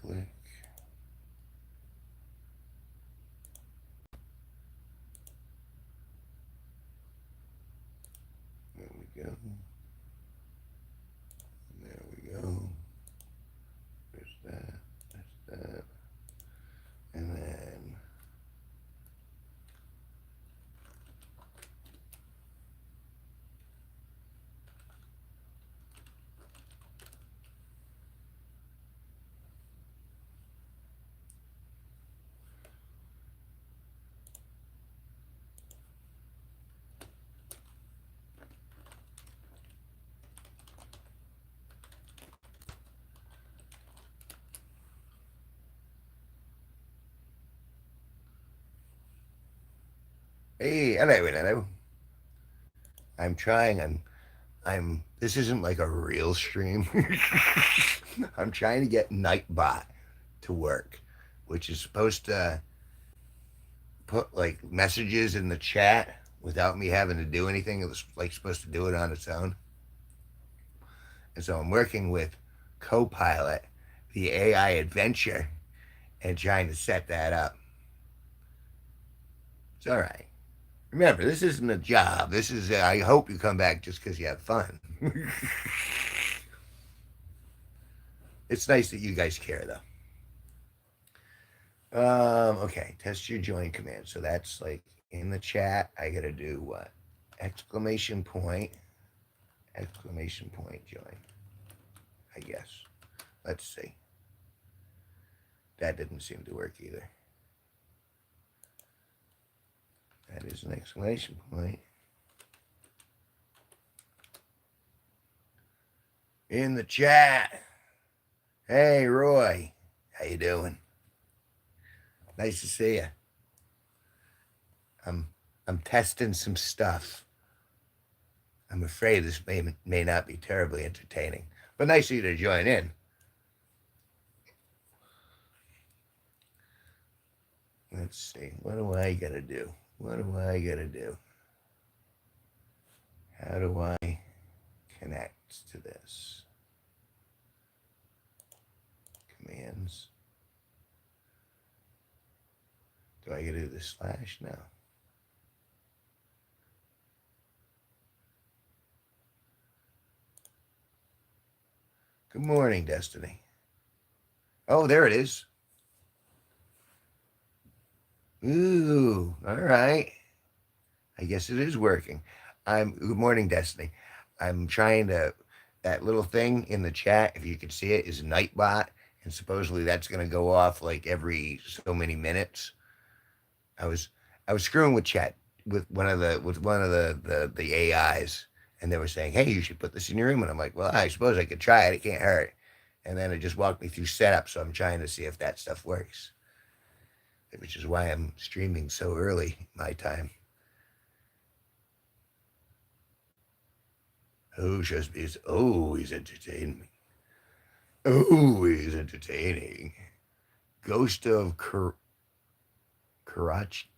click. There we go. There we go. There's that. There's that. And then hey, hello. I'm trying. This isn't like a real stream. I'm trying to get Nightbot to work, which is supposed to put like messages in the chat without me having to do anything. It was like supposed to do it on its own. And so I'm working with Copilot, the AI adventure, and trying to set that up. It's all right. Remember, this isn't a job. This is, I hope you come back just because you have fun. It's nice that you guys care, though. Okay, test your join command. So that's like in the chat. I got to do what? Exclamation point join. I guess. Let's see. That didn't seem to work either. That is an exclamation point. In the chat. Hey, Roy. How you doing? Nice to see you. I'm testing some stuff. I'm afraid this may not be terribly entertaining, but nice of you to join in. Let's see. What do I gotta do? What do I gotta do? How do I connect to this? Commands. Do I gotta do the slash now? Good morning, Destiny. Oh, there it is. Ooh, all right. I guess it is working. Good morning, Destiny. I'm trying to that little thing in the chat, if you can see it, is Nightbot, and supposedly that's gonna go off like every so many minutes. I was screwing with chat with one of the AIs, and they were saying, "Hey, you should put this in your room," and I'm like, "Well, I suppose I could try it. It can't hurt." And then it just walked me through setup, so I'm trying to see if that stuff works, which is why I'm streaming so early my time. Oh, he's entertaining me. Oh, he's entertaining. Ghost of Karachna?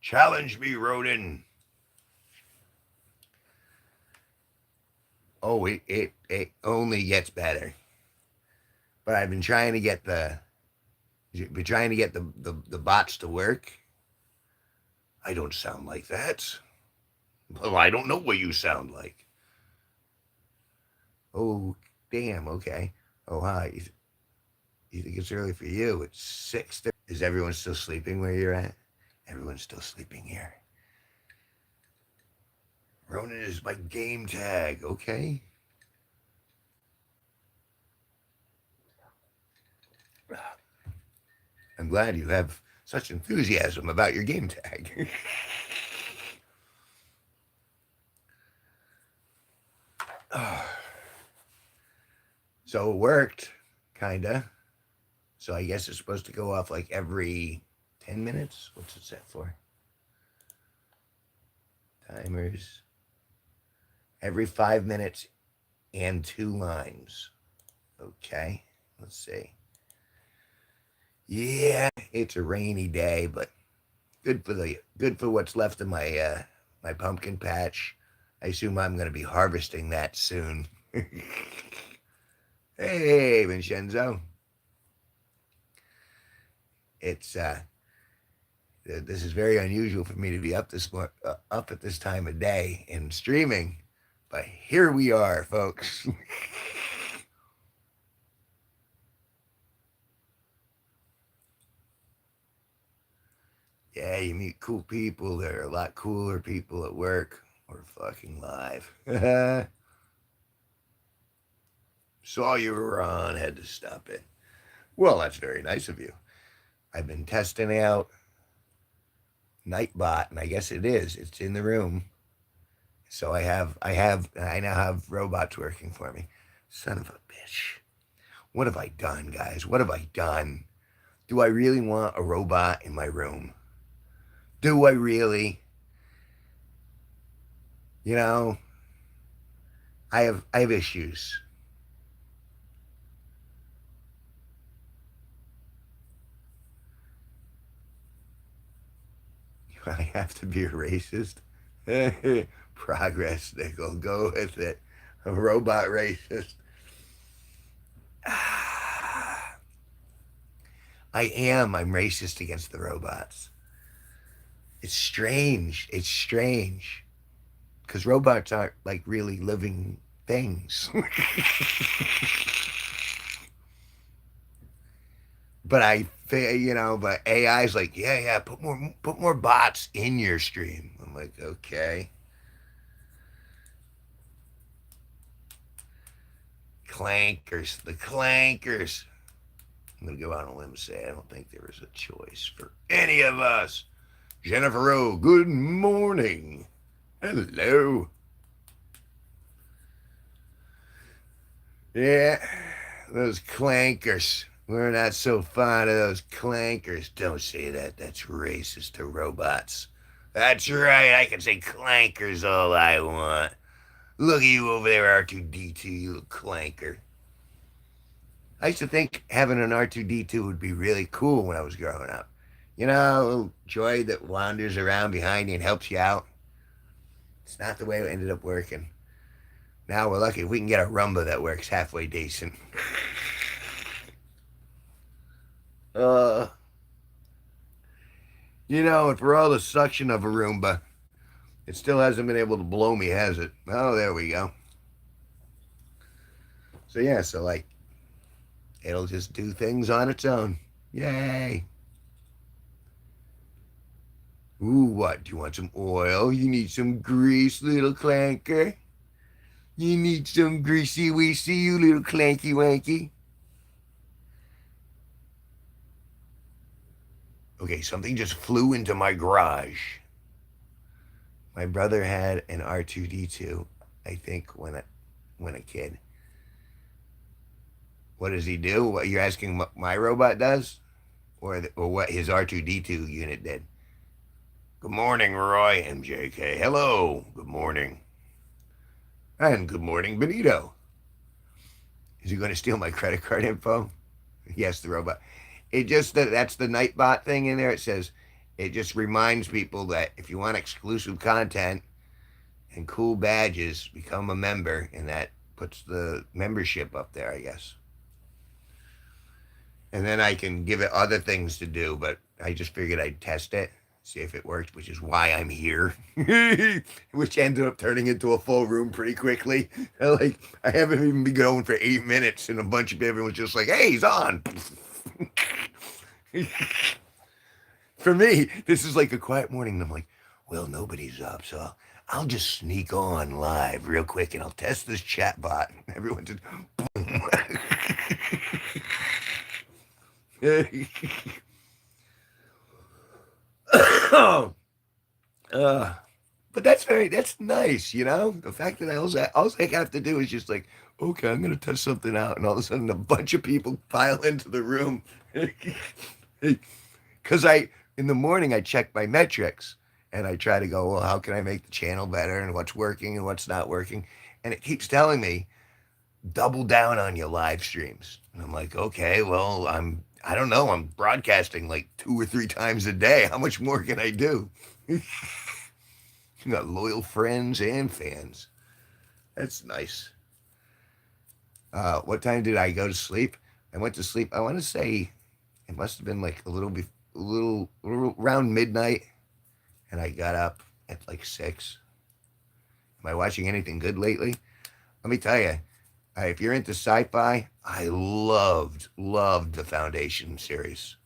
Challenge me, Rodin. Oh, it only gets better. But I've been trying to get the bots to work. I don't sound like that. Well, I don't know what you sound like. Oh, damn. Okay. Oh, hi. You think it's early for you? It's 6:30. Is everyone still sleeping where you're at? Everyone's still sleeping here. Ronan is my game tag. Okay. I'm glad you have such enthusiasm about your game tag. So it worked, kinda. So I guess it's supposed to go off like every 10 minutes. What's it set for? Timers. Every 5 minutes and 2 lines. Okay, let's see. Yeah, it's a rainy day, but good for what's left of my my pumpkin patch. I assume I'm going to be harvesting that soon. Hey, Vincenzo. It's this is very unusual for me to be up at this time of day and streaming, but here we are, folks. Yeah, you meet cool people. There are a lot cooler people at work or fucking live. Saw you were on, had to stop it. Well, that's very nice of you. I've been testing out Nightbot, and I guess it is. It's in the room. So I now have robots working for me. Son of a bitch. What have I done, guys? What have I done? Do I really want a robot in my room? Do I really? You know, I have issues. I have to be a racist. Progress, Nickel. Go with it. A robot racist. I am. I'm racist against the robots. It's strange. It's strange. Because robots aren't like really living things. But AI's like, yeah, yeah, put more bots in your stream. I'm like, okay. Clankers, the clankers. I'm gonna go out on a limb and say I don't think there was a choice for any of us. Jennifer O, good morning. Hello. Yeah, those clankers. We're not so fond of those clankers. Don't say that. That's racist to robots. That's right. I can say clankers all I want. Look at you over there, R2D2, you little clanker. I used to think having an R2D2 would be really cool when I was growing up. You know, a little droid that wanders around behind you and helps you out. It's not the way it ended up working. Now we're lucky if we can get a Rumba that works halfway decent. uh, and for all the suction of a Roomba, it still hasn't been able to blow me, has it? Oh, there we go. So yeah, so like it'll just do things on its own. Yay. Ooh, what? Do you want some oil? You need some grease, little clanker? You need some greasy weesy, you little clanky wanky? Okay, something just flew into my garage. My brother had an R2D2, I think, when a kid. What does he do? What you're asking what my robot does? Or what his R2D2 unit did? Good morning, Roy. MJK. Hello. Good morning. And good morning, Benito. Is he going to steal my credit card info? Yes, the robot. It just that's the Nightbot thing in there. It says it just reminds people that if you want exclusive content and cool badges, become a member, and that puts the membership up there, I guess. And then I can give it other things to do, but I just figured I'd test it, see if it works, which is why I'm here. Which ended up turning into a full room pretty quickly. Like I haven't even been going for 8 minutes, and a bunch of everyone's just like, "Hey, he's on." For me, this is like a quiet morning, and I'm like, "Well, nobody's up, so I'll just sneak on live real quick, and I'll test this chat bot." Everyone just boom. uh, but that's nice, The fact that all I have to do is just like, okay, I'm gonna test something out, and all of a sudden a bunch of people pile into the room. Because in the morning I check my metrics and I try to go, well, how can I make the channel better and what's working and what's not working, and it keeps telling me double down on your live streams, and I'm like, okay, well, I don't know, I'm broadcasting like 2 or 3 times a day. How much more can I do? You got loyal friends and fans. That's nice. What time did I go to sleep? I went to sleep. I want to say it must have been like a little around midnight, and I got up at like 6. Am I watching anything good lately? Let me tell you, if you're into sci-fi, I loved the Foundation series.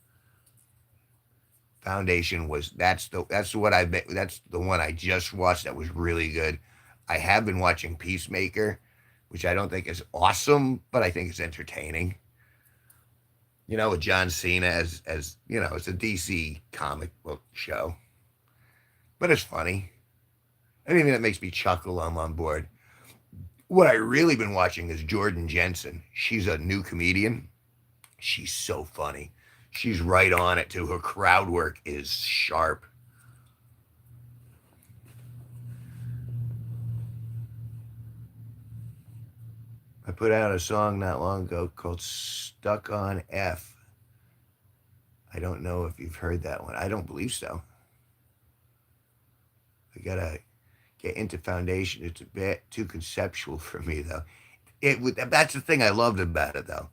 Foundation was that's the one I just watched that was really good. I have been watching Peacemaker, which I don't think is awesome, but I think it's entertaining. With John Cena as it's a DC comic book show, but it's funny. Anything that makes me chuckle, I'm on board. What I really been watching is Jordan Jensen. She's a new comedian. She's so funny. She's right on it too. Her crowd work is sharp. I put out a song not long ago called Stuck on F. I don't know if you've heard that one. I don't believe so. I gotta get into Foundation. It's a bit too conceptual for me though. That's the thing I loved about it though.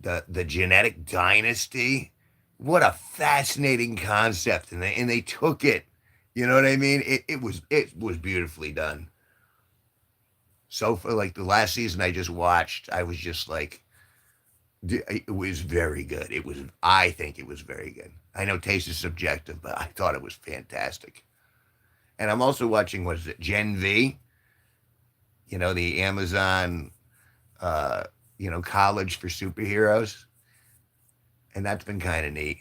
The genetic dynasty. What a fascinating concept, and they took it. You know what I mean? It was beautifully done. So for like the last season I just watched, I was just like, it was very good. I think it was very good. I know taste is subjective, but I thought it was fantastic. And I'm also watching, what is it, Gen V? The Amazon, uh, college for superheroes, and that's been kind of neat.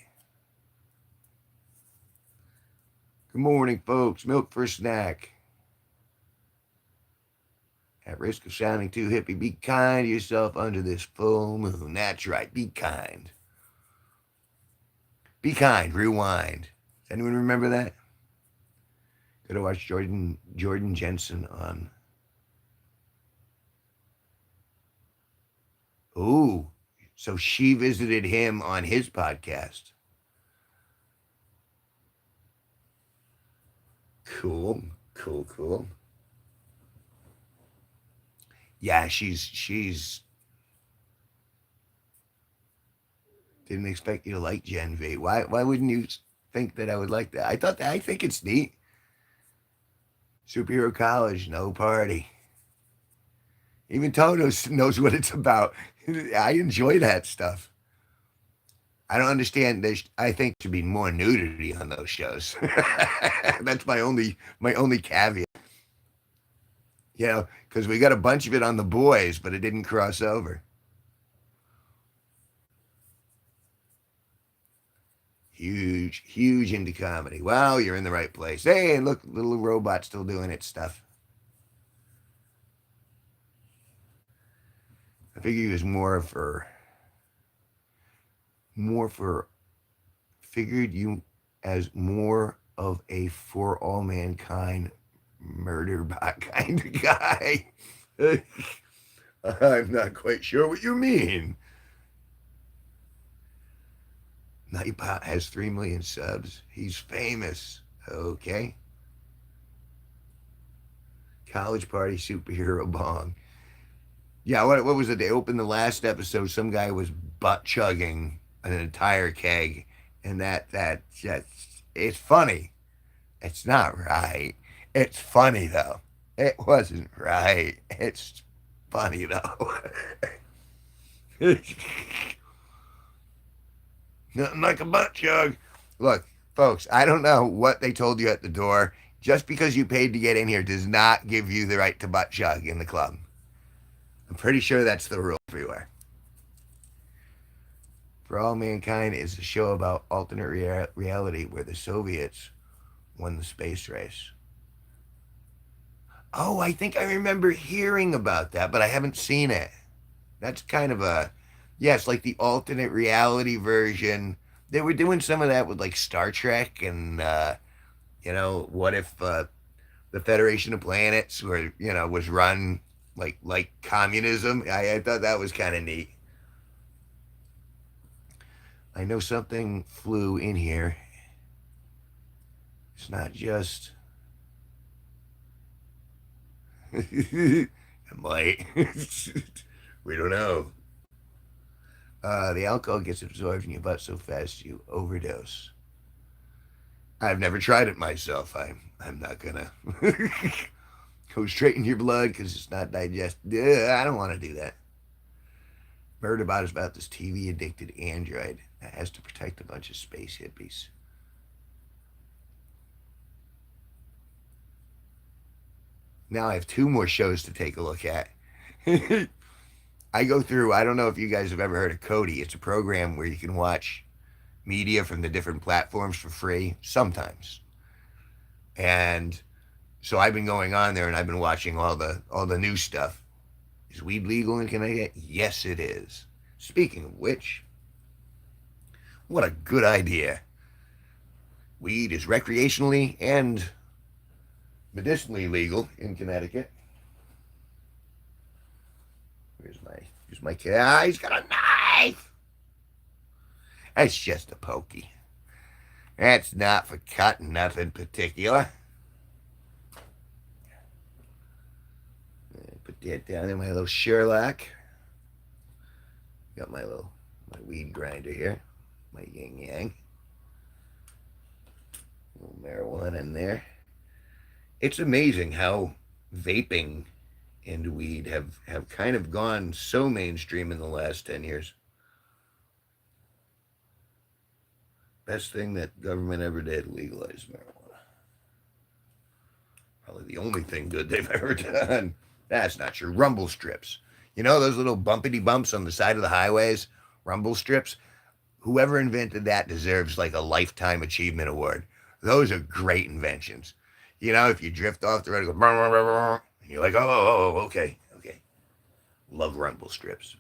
Good morning, folks. Milk for a snack. At risk of sounding too hippie, be kind to yourself under this full moon. That's right. Be kind. Be kind. Rewind. Does anyone remember that? Go to watch Jordan Jensen on. Ooh, so she visited him on his podcast. Cool, cool, cool. Yeah, she's didn't expect you to like Gen V. Why wouldn't you think that I would like that? I think it's neat. Superhero college, no party. Even Toto knows what it's about. I enjoy that stuff. I don't understand. I think there should be more nudity on those shows. That's my only caveat. Because we got a bunch of it on the boys, but it didn't cross over. Huge, huge into comedy. Well, you're in the right place. Hey, look, little robot still doing its stuff. I figure he was more for figured you as more of a for all mankind murder bot kind of guy. I'm not quite sure what you mean. Nightbot has 3 million subs. He's famous. Okay. College party superhero bong. Yeah, what was it? They opened the last episode. Some guy was butt chugging an entire keg, and that just it's funny. It's not right. It's funny though. It wasn't right. It's funny though. Nothing like a butt chug. Look, folks, I don't know what they told you at the door. Just because you paid to get in here does not give you the right to butt chug in the club. I'm pretty sure that's the rule everywhere. For All Mankind is a show about alternate reality where the Soviets won the space race. Oh, I think I remember hearing about that, but I haven't seen it. That's kind of yes, like the alternate reality version. They were doing some of that with like Star Trek and, what if the Federation of Planets was run like communism? I thought that was kind of neat. I know something flew in here. It's not just. I'm late. We don't know. The alcohol gets absorbed in your butt so fast you overdose. I've never tried it myself. I'm not gonna go straight in your blood because it's not digested. I don't want to do that. Heard about this TV addicted android that has to protect a bunch of space hippies. Now I have two more shows to take a look at. I go through. I don't know if you guys have ever heard of Cody. It's a program where you can watch media from the different platforms for free sometimes. And so I've been going on there and I've been watching all the new stuff. Is weed legal in Connecticut? Yes, it is. Speaking of which, what a good idea. Weed is recreationally and medicinally legal in Connecticut. Here's my kid. Ah, he's got a knife. That's just a pokey. That's not for cutting nothing particular. Put that down in my little Sherlock. Got my weed grinder here. My yin yang. A little marijuana in there. It's amazing how vaping and weed have kind of gone so mainstream in the last 10 years. Best thing that government ever did, legalize marijuana. Probably the only thing good they've ever done. That's not true. Rumble strips. You know those little bumpity bumps on the side of the highways? Rumble strips? Whoever invented that deserves like a lifetime achievement award. Those are great inventions. You know, if you drift off the road, go, brr, brr, brr, brr, and you're like, oh, okay, okay. Love rumble strips.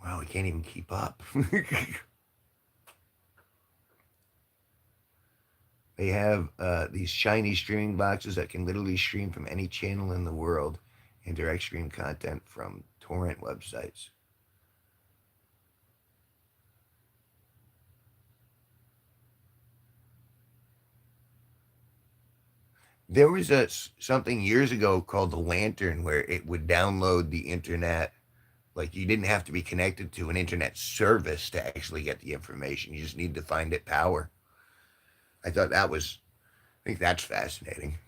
Wow, we can't even keep up. They have these shiny streaming boxes that can literally stream from any channel in the world and direct stream content from torrent websites. There was something years ago called the Lantern where it would download the internet. Like you didn't have to be connected to an internet service to actually get the information. You just need to find it power. I thought that was, I think that's fascinating.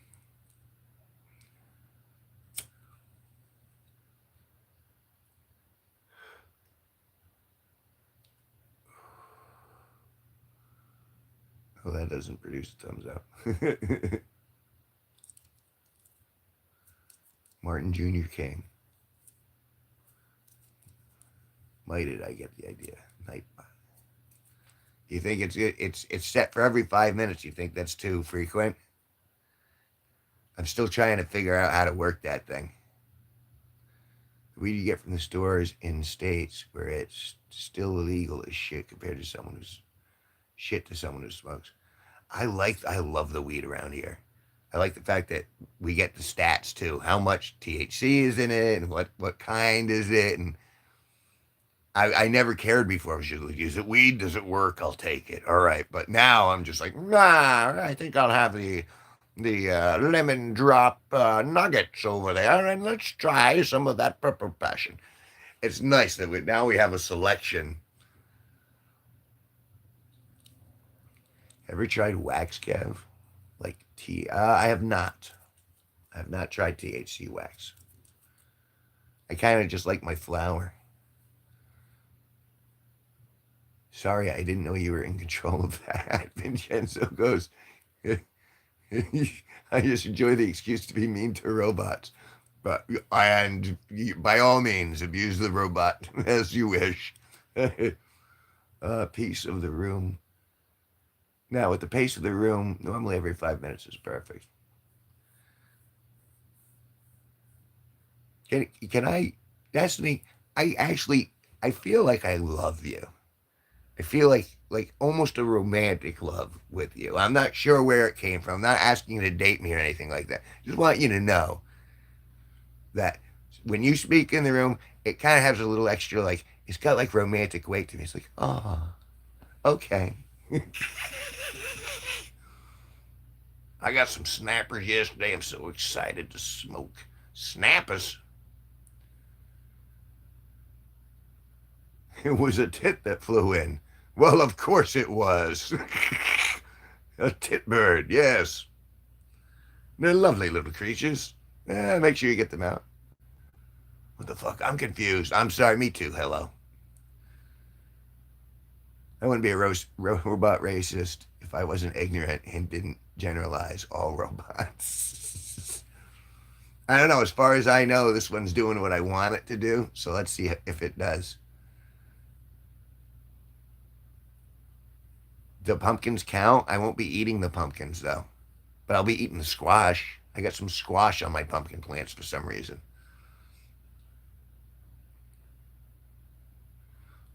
Oh, that doesn't produce a thumbs up. Martin Jr. King. Why did I get the idea? Nightbot. You think it's set for every 5 minutes? You think that's too frequent? I'm still trying to figure out how to work that thing. The weed you get from the stores in states where it's still illegal as shit compared to someone who's shit to someone who smokes. I love the weed around here. I like the fact that we get the stats too. How much THC is in it and what kind is it? And I never cared before. I was just like, is it weed? Does it work? I'll take it. All right. But now I'm just like, nah, I think I'll have the lemon drop nuggets over there and let's try some of that purple passion. It's nice that now we have a selection. Ever tried wax, Kev? Like I have not. I have not tried THC wax. I kind of just like my flower. Sorry, I didn't know you were in control of that. Vincenzo goes, I just enjoy the excuse to be mean to robots. But and by all means, abuse the robot as you wish. Piece of the room. Now, with the pace of the room, normally every 5 minutes is perfect. Can I, Destiny? I feel like I love you. I feel like almost a romantic love with you. I'm not sure where it came from. I'm not asking you to date me or anything like that. Just want you to know that when you speak in the room, it kind of has a little extra like it's got like romantic weight to me. It's like, oh, okay. I got some snappers yesterday. I'm so excited to smoke snappers. It was a tit that flew in. Well, of course it was. A tit bird, yes. They're lovely little creatures. Make sure you get them out. What the fuck? I'm confused. I'm sorry. Me too. Hello. I wouldn't be a robot racist if I wasn't ignorant and didn't generalize all robots. I don't know. As far as I know, this one's doing what I want it to do. So let's see if it does. The pumpkins count. I won't be eating the pumpkins though, but I'll be eating the squash. I got some squash on my pumpkin plants for some reason.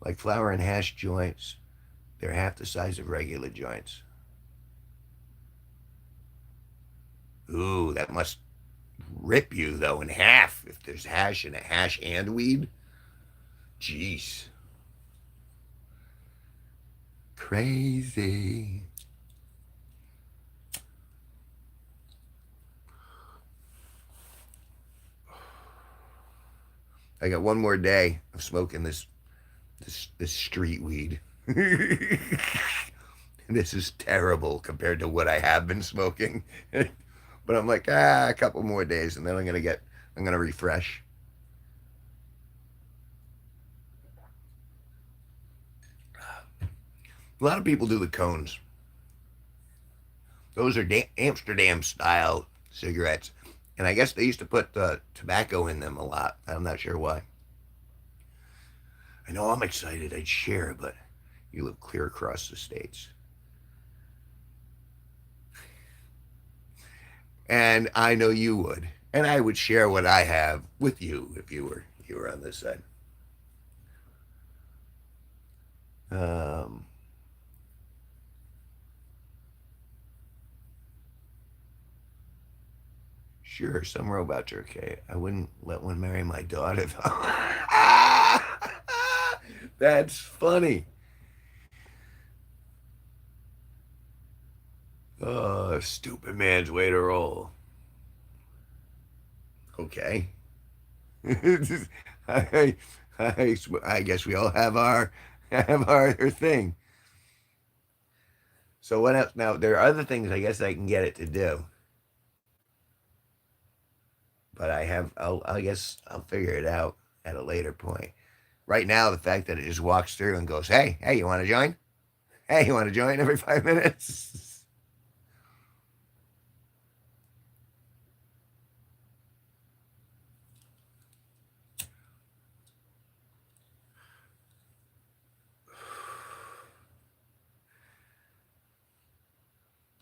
Like flour and hash joints, they're half the size of regular joints. Ooh, that must rip you though in half if there's hash and weed. Jeez, crazy. I got one more day of smoking this street weed. This is terrible compared to what I have been smoking. But I'm like, a couple more days and then I'm gonna refresh. A lot of people do the cones. Those are Amsterdam style cigarettes. And I guess they used to put tobacco in them a lot. I'm not sure why. I know I'm excited. I'd share, but you live clear across the states. And I know you would. And I would share what I have with you if you were on this side. Um, sure, some robots are okay. I wouldn't let one marry my daughter though. That's funny. Oh, stupid man's way to roll. Okay. I, I guess we all have our thing. So what else? Now there are other things I guess I can get it to do, but I guess I'll figure it out at a later point. Right now, the fact that it just walks through and goes, hey, you want to join? Hey, you want to join every 5 minutes?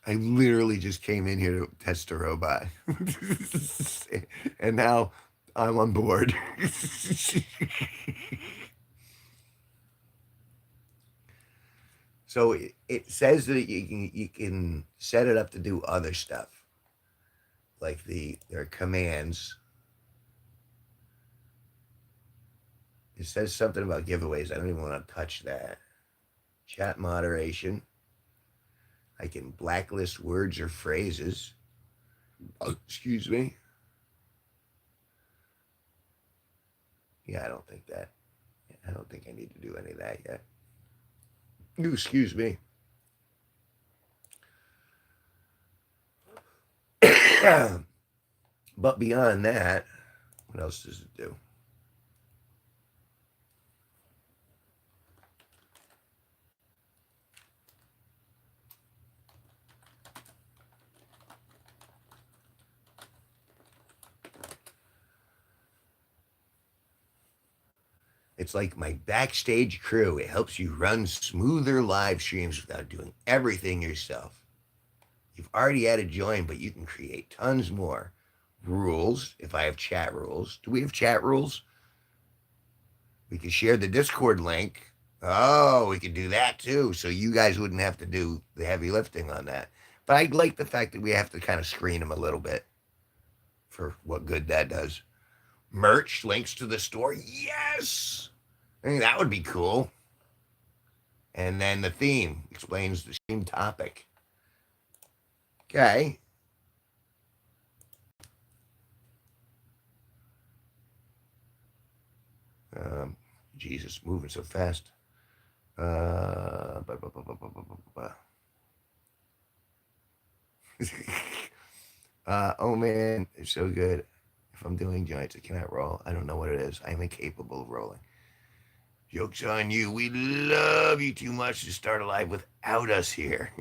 I literally just came in here to test a robot. And now I'm on board. So it says that you can set it up to do other stuff. Like there are commands. It says something about giveaways. I don't even want to touch that. Chat moderation. I can blacklist words or phrases. Oh, excuse me. Yeah, I don't think I need to do any of that yet. Ooh, excuse me. But beyond that, what else does it do? It's like my backstage crew. It helps you run smoother live streams without doing everything yourself. You've already added join, but you can create tons more. Rules, if I have chat rules. Do we have chat rules? We can share the Discord link. Oh, we could do that too. So you guys wouldn't have to do the heavy lifting on that. But I like the fact that we have to kind of screen them a little bit for what good that does. Merch, links to the store. Yes. I think that would be cool. And then the theme explains the theme topic. Okay. Um, Jesus, moving so fast. Uh, bu- bu- bu- bu- bu- bu- bu- bu- oh man, it's so good. If I'm doing joints, I cannot roll. I don't know what it is. I am incapable of rolling. Joke's on you. We love you too much to start a live without us here.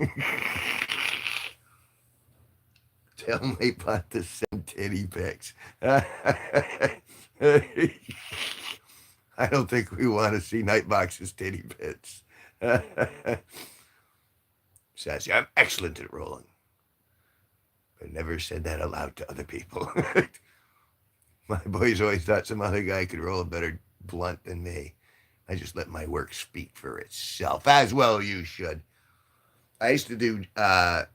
Tell my bot to send titty pics. I don't think we want to see Nightbox's titty pics. Sassy, I'm excellent at rolling. But never said that aloud to other people. My boys always thought some other guy could roll a better blunt than me. I just let my work speak for itself, as well you should. I used to do. I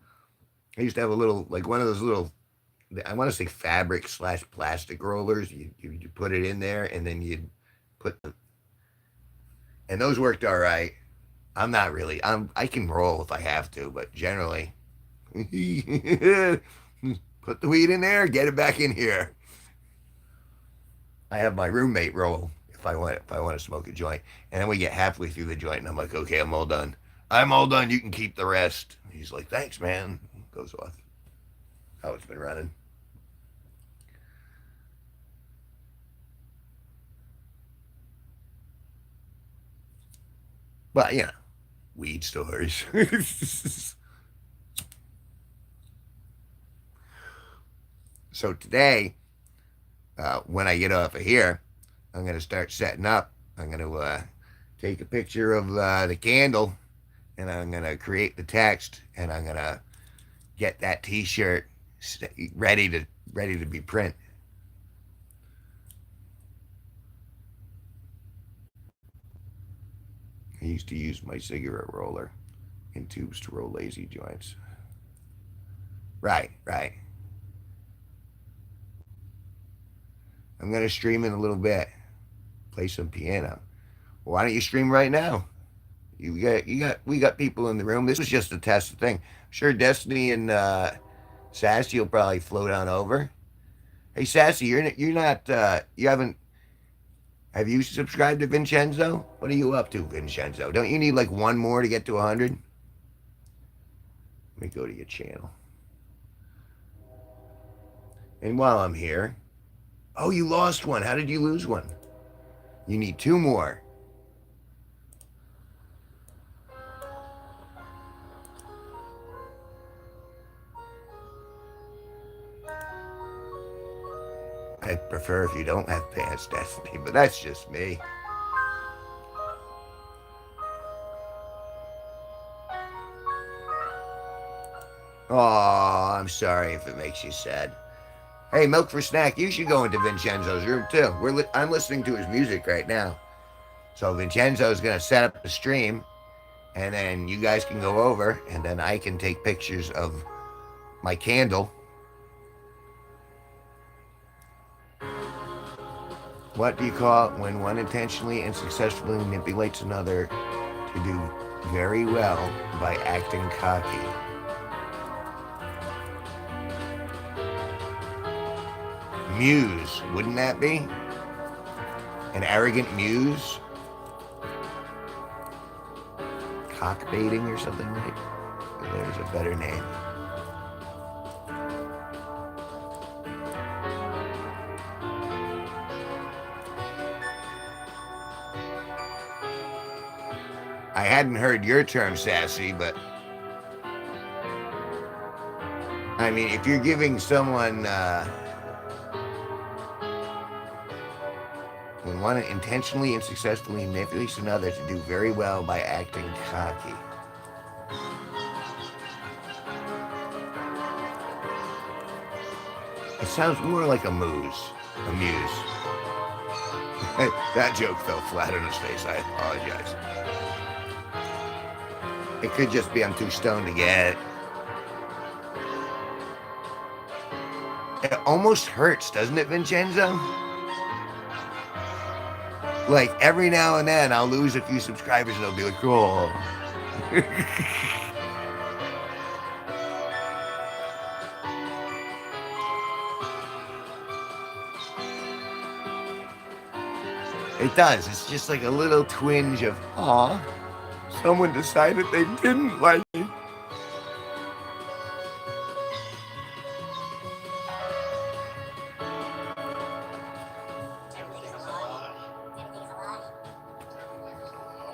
used to have a little, like one of those little, I want to say fabric slash plastic rollers. You put it in there, and then you'd put, and those worked all right. I'm not really. I can roll if I have to, but generally, put the weed in there, get it back in here. I have my roommate roll if I want to smoke a joint, and then we get halfway through the joint, and I'm like, okay, I'm all done. I'm all done. You can keep the rest. He's like, thanks, man. Goes off. How it's been running. But you know, weed stories. So today, when I get off of here, I'm gonna start setting up. I'm gonna take a picture of the candle, and I'm gonna create the text, and I'm gonna get that T-shirt ready to be print. I used to use my cigarette roller in tubes to roll lazy joints. Right, right. I'm gonna stream in a little bit. Play some piano. Why don't you stream right now? We got people in the room. This was just a test thing. Sure, Destiny and Sassy will probably float on over. Hey, Sassy, you're not you haven't have you subscribed to Vincenzo? What are you up to, Vincenzo? Don't you need like one more to get to 100? Let me go to your channel. And while I'm here, oh, you lost one. How did you lose one? You need two more. I prefer if you don't have pants, Destiny, but that's just me. Oh, I'm sorry if it makes you sad. Hey, Milk for Snack, you should go into Vincenzo's room too. I'm listening to his music right now. So Vincenzo's gonna set up the stream, and then you guys can go over, and then I can take pictures of my candle. What do you call it when one intentionally and successfully manipulates another to do very well by acting cocky? Muse, wouldn't that be? An arrogant muse? Cockbaiting or something like that? There's a better name. I hadn't heard your term, Sassy, but I mean, if you're giving someone when one intentionally and successfully manipulates another to do very well by acting cocky. It sounds more like a muse. A muse. That joke fell flat on his face. I apologize. It could just be I'm too stoned to get it. It almost hurts, doesn't it, Vincenzo? Like every now and then I'll lose a few subscribers and they'll be like, oh. It does. It's just like a little twinge of, aw, someone decided they didn't like me.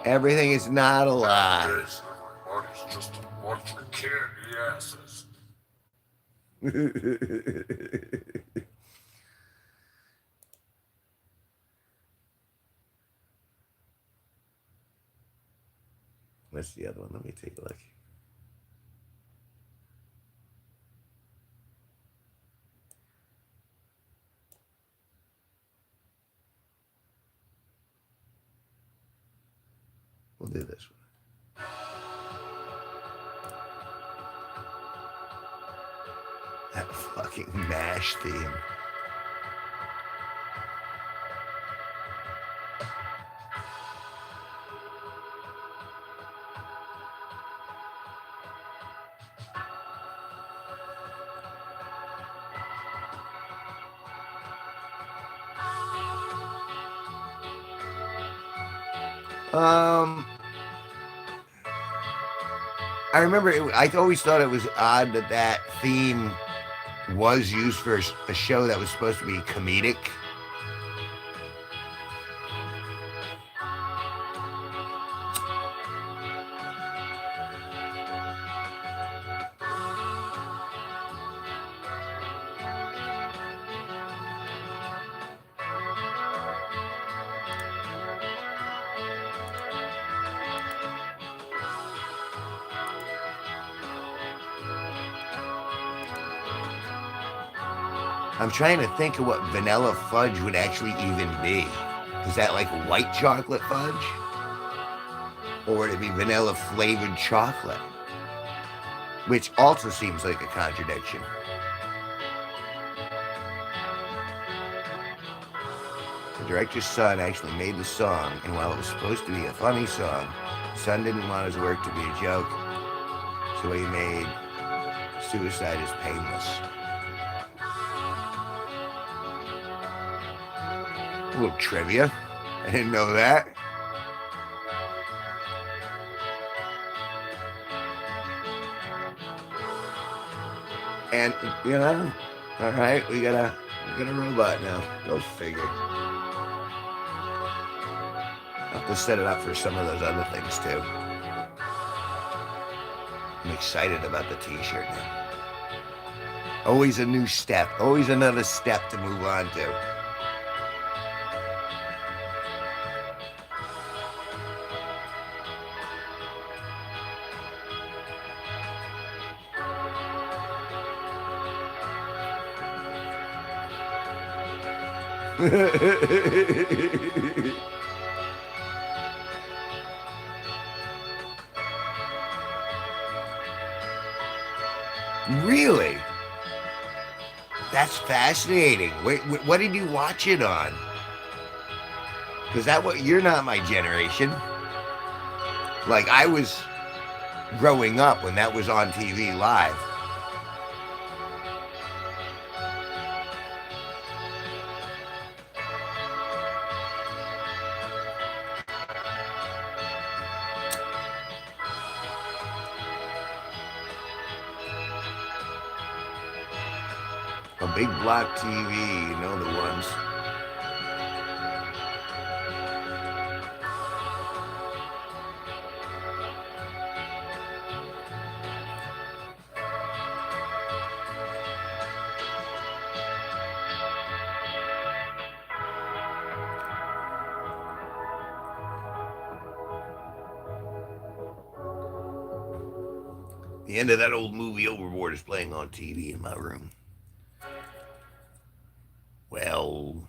Everything is not a lie. Everybody's just a bunch of candy asses. What's the other one? Let me take a look. We'll do this one. That fucking MASH theme. Um, I remember. I always thought it was odd that that theme was used for a show that was supposed to be comedic. I'm trying to think of what vanilla fudge would actually even be. Is that like white chocolate fudge? Or would it be vanilla flavored chocolate? Which also seems like a contradiction. The director's son actually made the song, and while it was supposed to be a funny song, the son didn't want his work to be a joke, so he made Suicide is Painless. A little trivia. I didn't know that. And you know, all right, we got a robot now. Go figure. I'll have to set it up for some of those other things too. I'm excited about the t-shirt now. Always a new step. Always another step to move on to. Really? That's fascinating. Wait, what did you watch it on? Because you're not my generation. Like I was growing up when that was on TV live. A big block TV, you know the ones. The end of that old movie Overboard is playing on TV in my room. Well,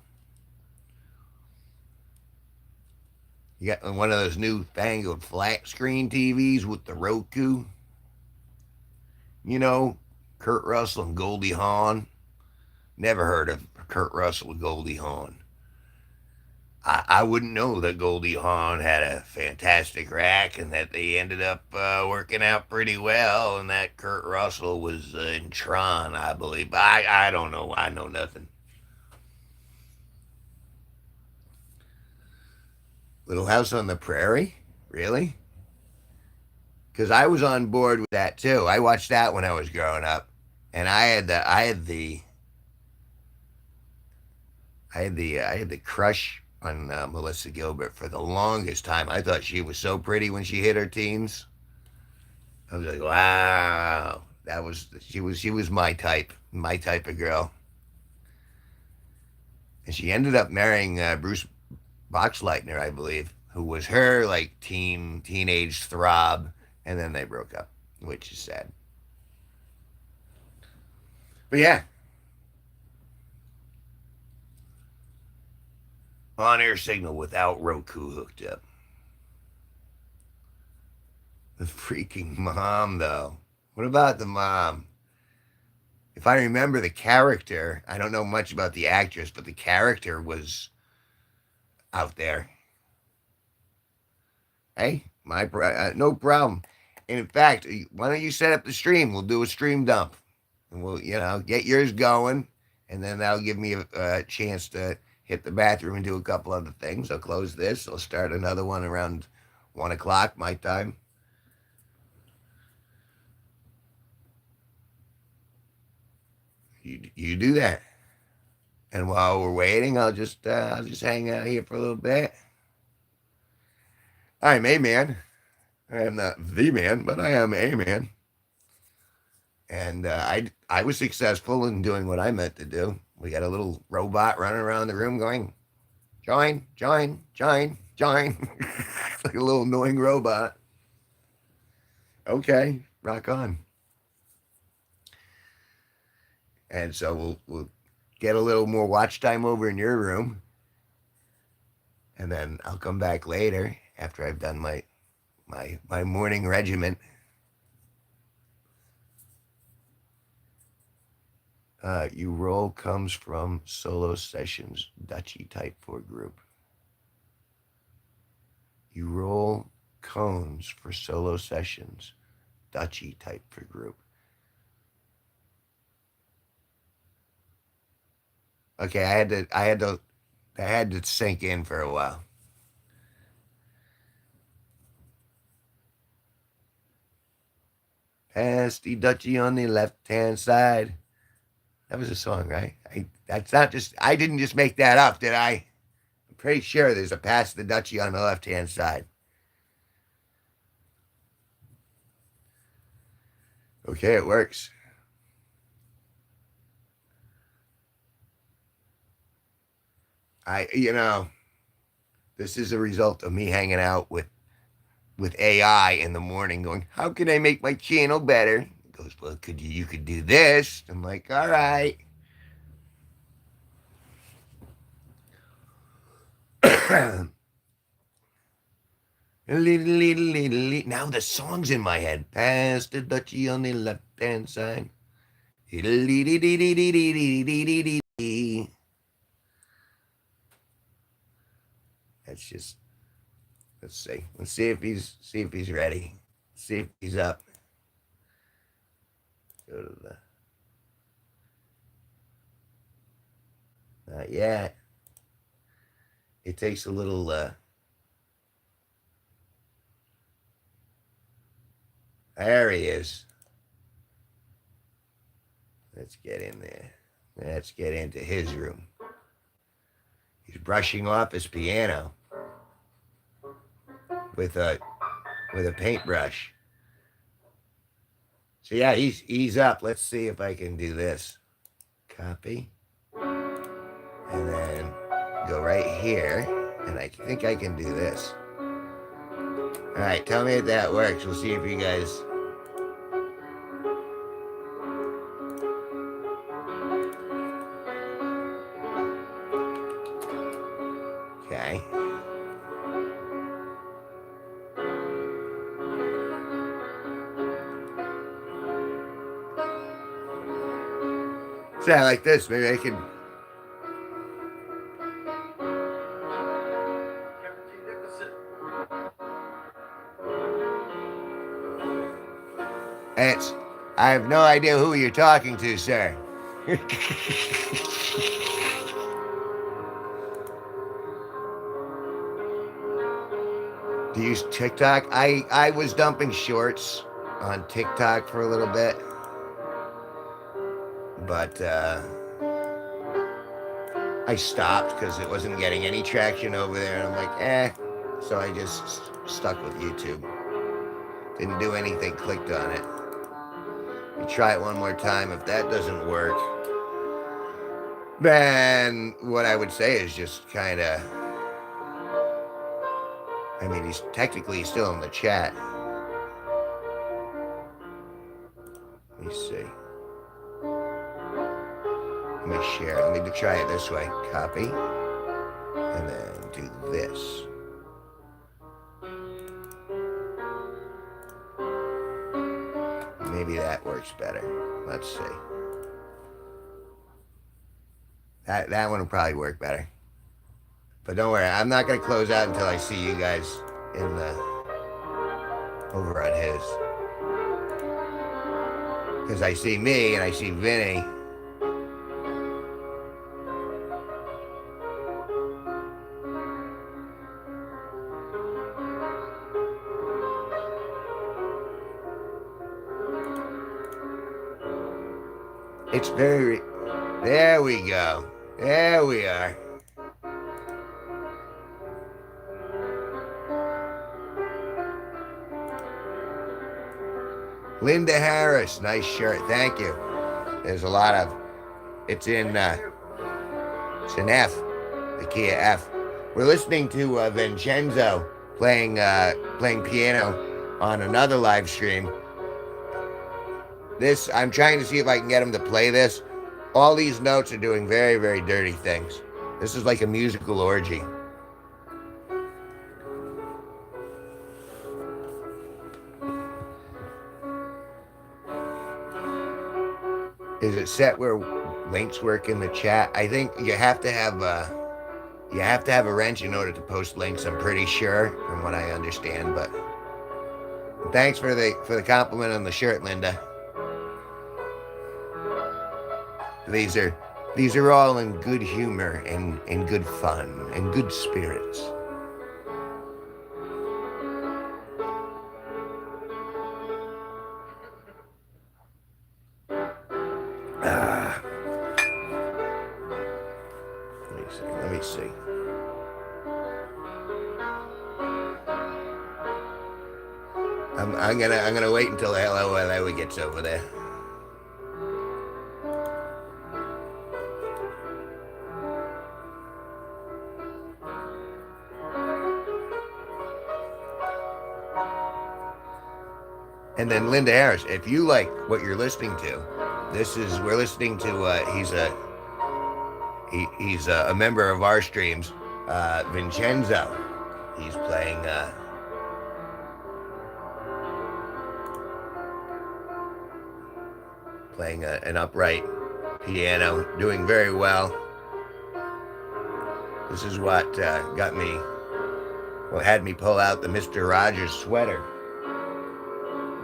you got one of those new fangled flat screen TVs with the Roku. You know, Kurt Russell and Goldie Hawn. Never heard of Kurt Russell and Goldie Hawn. I wouldn't know that Goldie Hawn had a fantastic rack and that they ended up working out pretty well and that Kurt Russell was in Tron, I believe. I don't know. I know nothing. Little House on the Prairie? Really? Because I was on board with that too. I watched that when I was growing up, and I had the crush on Melissa Gilbert for the longest time. I thought she was so pretty when she hit her teens. I was like, wow, she was my type of girl. And she ended up marrying Bruce Boxleitner, I believe, who was her like teenage throb, and then they broke up, which is sad. But yeah, on air signal without Roku hooked up. The freaking mom, though. What about the mom? If I remember the character, I don't know much about the actress, but the character was out there. Hey, no problem. And in fact, why don't you set up the stream? We'll do a stream dump, and we'll get yours going, and then that'll give me a chance to hit the bathroom and do a couple other things. I'll close this. I'll start another one around 1 o'clock my time. You do that, and while we're waiting, I'll just hang out here for a little bit. I'm a man. I am not the man, but I am a man. And I was successful in doing what I meant to do. We got a little robot running around the room going, join, join, join, join. It's like a little annoying robot. Okay, rock on. And so we'll get a little more watch time over in your room, and then I'll come back later after I've done my morning regimen. You roll comes from solo sessions, Dutchy type for group. You roll cones for solo sessions, Dutchy type for group. Okay, I had to sink in for a while. Pass the Dutchy on the left hand side. That was a song, right? I didn't just make that up, did I? I'm pretty sure there's a pass the Dutchy on the left hand side. Okay, it works. I this is a result of me hanging out with AI in the morning going, how can I make my channel better? It goes, well, you could do this. I'm like, all right. Now the song's in my head. Pass the Dutchie on the left hand side. That's just let's see. Let's see if he's ready. See if he's up. Go to the not yet. It takes a little there he is. Let's get in there. Let's get into his room. He's brushing off his piano with a paintbrush. So yeah, he's up. Let's see if I can do this. Copy. And then go right here. And I think I can do this. All right, tell me if that works. We'll see if you guys. Okay. Sound like this. Maybe I can. Kevin G Nicholson. It's. I have no idea who you're talking to, sir. use TikTok. I was dumping shorts on TikTok for a little bit, but I stopped because it wasn't getting any traction over there, and I'm like, eh. So I just stuck with YouTube. Didn't do anything, clicked on it. We try it one more time. If that doesn't work, then what I would say is just kind of. I mean, he's technically still in the chat. Let me see. Let me share. Let me try it this way. Copy. And then do this. Maybe that works better. Let's see. That one will probably work better. But don't worry, I'm not gonna close out until I see you guys in the over on his. Because I see me and I see Vinny. It's very. There we go. There we are. Linda Harris, nice shirt. Thank you. There's a lot of. It's in. It's an F, the key of F. We're listening to Vincenzo playing piano on another live stream. This I'm trying to see if I can get him to play this. All these notes are doing very, very dirty things. This is like a musical orgy. Is it set where links work in the chat? I think you have to have a wrench in order to post links. I'm pretty sure, from what I understand. But thanks for the compliment on the shirt, Linda. These are all in good humor and good fun and good spirits. Let me see. I'm gonna wait until hello gets over there. And then Linda Harris, if you like what you're listening to, we're listening to he's a member of our streams, Vincenzo. He's playing an upright piano, doing very well. This is what had me pull out the Mr. Rogers sweater.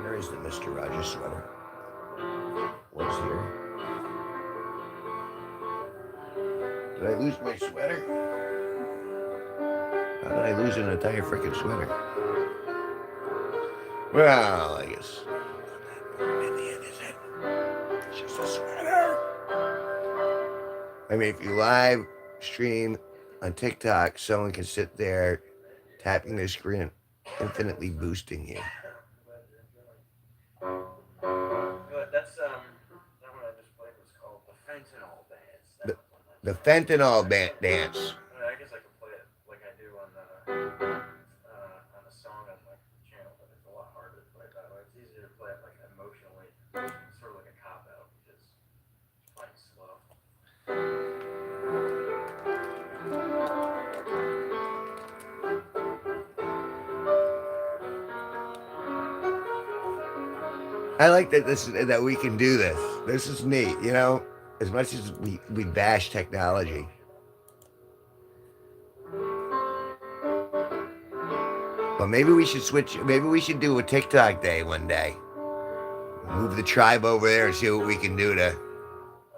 Where is the Mr. Rogers sweater? Was here. Did I lose my sweater? How did I lose an entire freaking sweater? Well, I guess. It's just a sweater. I mean, if you live stream on TikTok, someone can sit there tapping their screen, infinitely boosting you. That's that one I just played was called the Fentanyl Dance. The Fentanyl Dance. I guess I could play it like I do on a song on my channel, but it's a lot harder to play it that way. It's easier to play it like emotionally, sort of like a cop out because it's playing slow. I like that we can do this. This is neat, you know. As much as we bash technology, but maybe we should switch. Maybe we should do a TikTok day one day. Move the tribe over there and see what we can do to,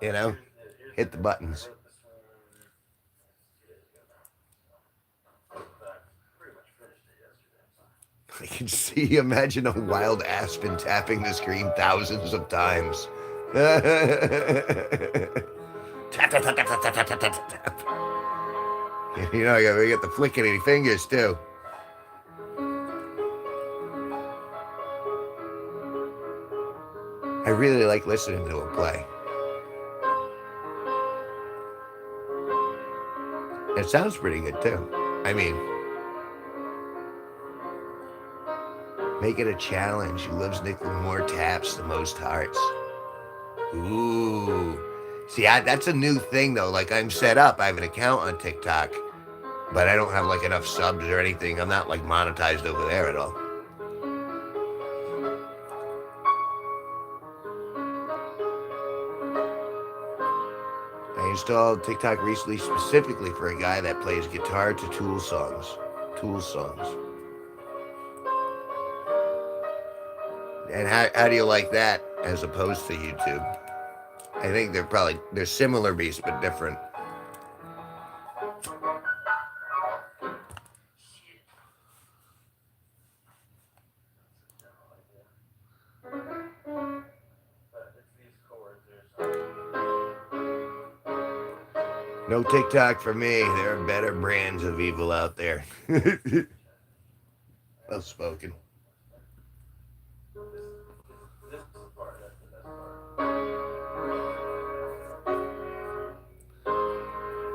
you know, hit the buttons. I can see, imagine a wild aspen tapping the screen thousands of times. Tap, tap, tap, tap, tap, tap, tap, tap, tap. You know, you get the flicking fingers too. I really like listening to him play. It sounds pretty good too. I mean, make it a challenge. Who loves nickel more taps the most hearts? Ooh. See, that's a new thing though. Like I'm set up. I have an account on TikTok, but I don't have like enough subs or anything. I'm not like monetized over there at all. I installed TikTok recently specifically for a guy that plays guitar to Tool songs. Tool songs. And how do you like that as opposed to YouTube? I think they're similar beasts but different. No TikTok for me. There are better brands of evil out there. Well spoken.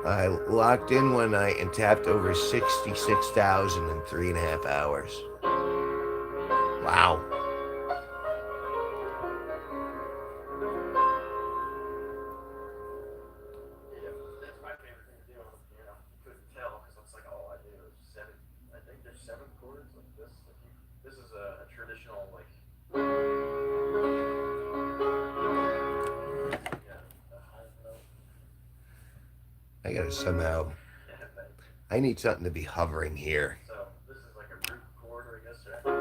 I locked in one night and tapped over 66,000 in 3.5 hours. Wow. I gotta somehow. I need something to be hovering here. So this is like a root chord, I guess. But then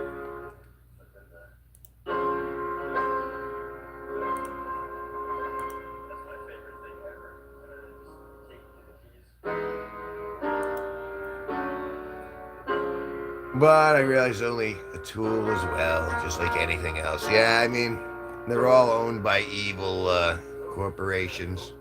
that's my favorite thing ever. Just taking the keys. But I realize only a tool as well, just like anything else. Yeah, I mean, they're all owned by evil corporations.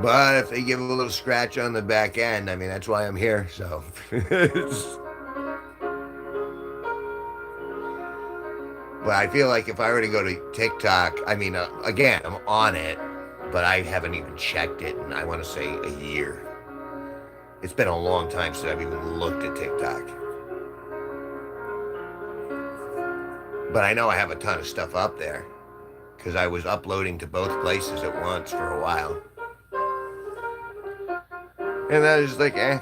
But if they give a little scratch on the back end, I mean, that's why I'm here. So. But I feel like if I were to go to TikTok, I mean, again, I'm on it, but I haven't even checked it in, I want to say, a year. It's been a long time since I've even looked at TikTok. But I know I have a ton of stuff up there because I was uploading to both places at once for a while. And I was just like, eh.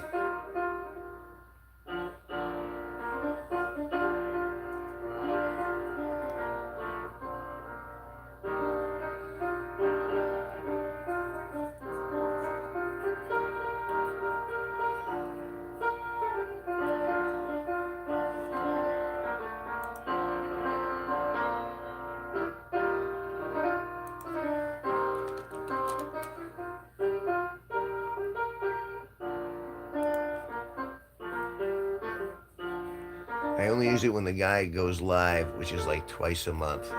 I only use it when the guy goes live, which is like twice a month.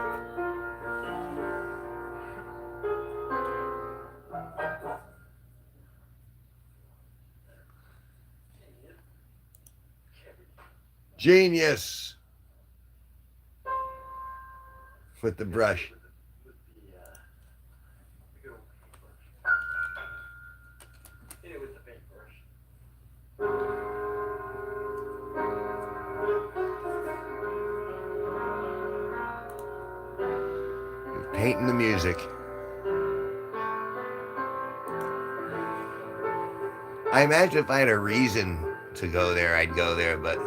Genius! With the brush. Painting the music. I imagine if I had a reason to go there, I'd go there, but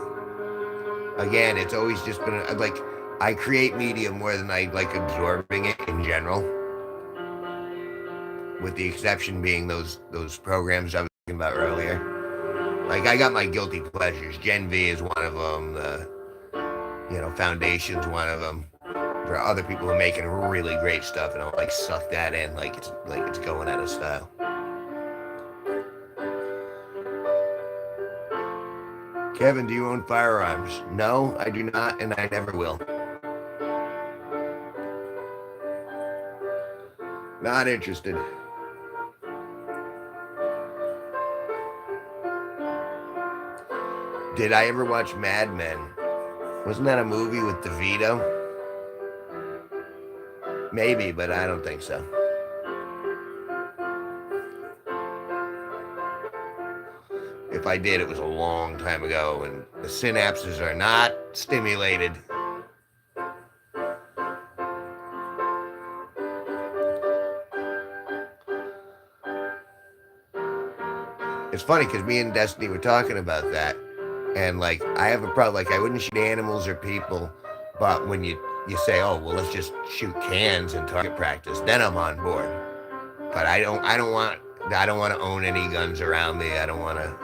again, it's always just been like I create media more than I like absorbing it in general. With the exception being those programs I was talking about earlier. Like I got my guilty pleasures. Gen V is one of them. The Foundation's one of them. for other people who are making really great stuff and don't like suck that in like it's going out of style. Kevin, do you own firearms? No, I do not, and I never will. Not interested. Did I ever watch Mad Men? Wasn't that a movie with DeVito? Maybe, but I don't think so. If I did, it was a long time ago, and the synapses are not stimulated. It's funny because me and Destiny were talking about that, and like I have a problem. Like I wouldn't shoot animals or people, but when you say, oh well, let's just shoot cans in target practice, then I'm on board. But I don't want to own any guns around me. I don't want to.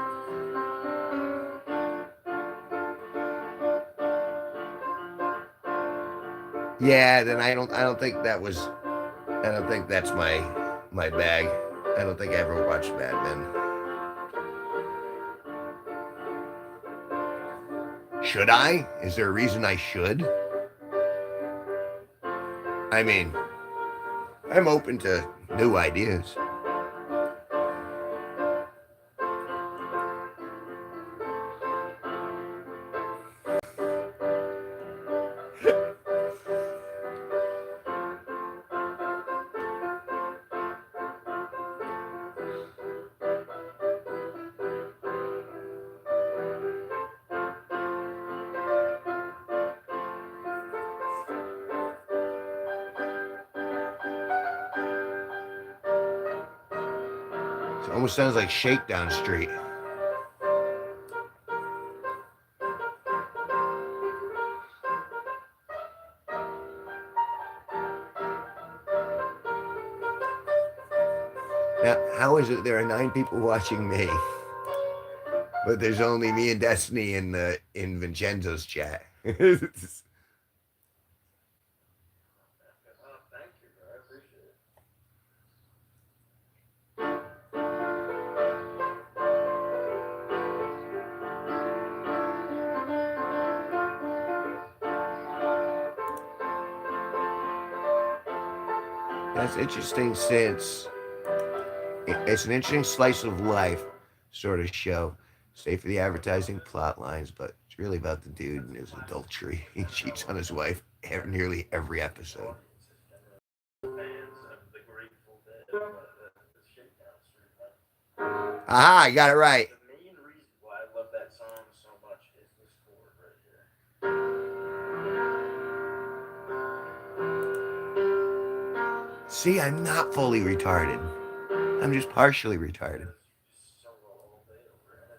Yeah, then I don't think that was. I don't think that's my bag. I don't think I ever watched Mad Men. Should I? Is there a reason I should? I mean, I'm open to new ideas. It almost sounds like Shakedown Street. Now, how is it there are 9 people watching me, but there's only me and Destiny in Vincenzo's chat? Oh, thank you, bro. I appreciate it. That's interesting since it's an interesting slice of life sort of show. Save for the advertising plot lines, but it's really about the dude and his adultery. He cheats on his wife nearly every episode. Fans of the Grateful Dead, the Shakedown Street. Aha, I got it right. The main reason why I love that song so much is this chord right here. See, I'm not fully retarded. I'm just partially retarded. Solo all day over it.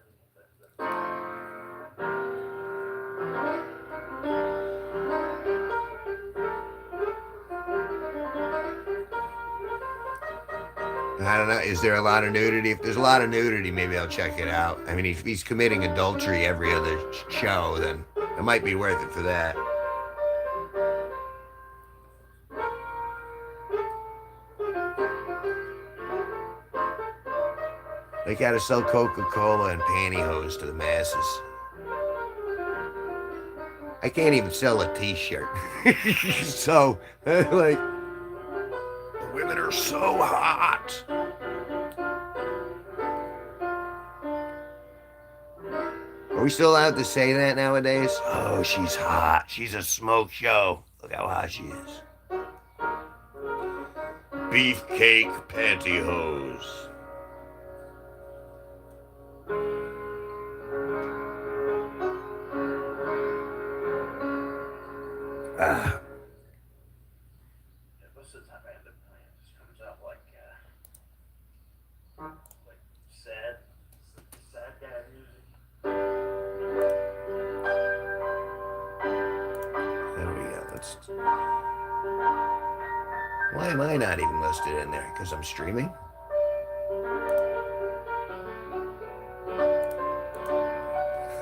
I don't know. Is there a lot of nudity? If there's a lot of nudity, maybe I'll check it out. I mean, if he's committing adultery every other show, then it might be worth it for that. They gotta sell Coca-Cola and pantyhose to the masses. I can't even sell a t-shirt. So, like, the women are so hot. Are we still allowed to say that nowadays? Oh, she's hot. She's a smoke show. Look how hot she is. Beefcake pantyhose. Ah. Most of the time I end up playing, it just comes out like sad guy music. There we go. Let's. Why am I not even listed in there? Because I'm streaming?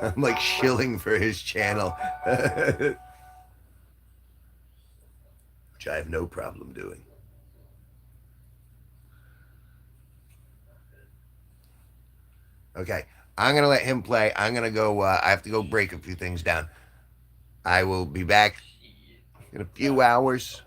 I'm like shilling for his channel. which I have no problem doing. Okay, I'm gonna let him play. I'm gonna go. I have to go break a few things down. I will be back in a few hours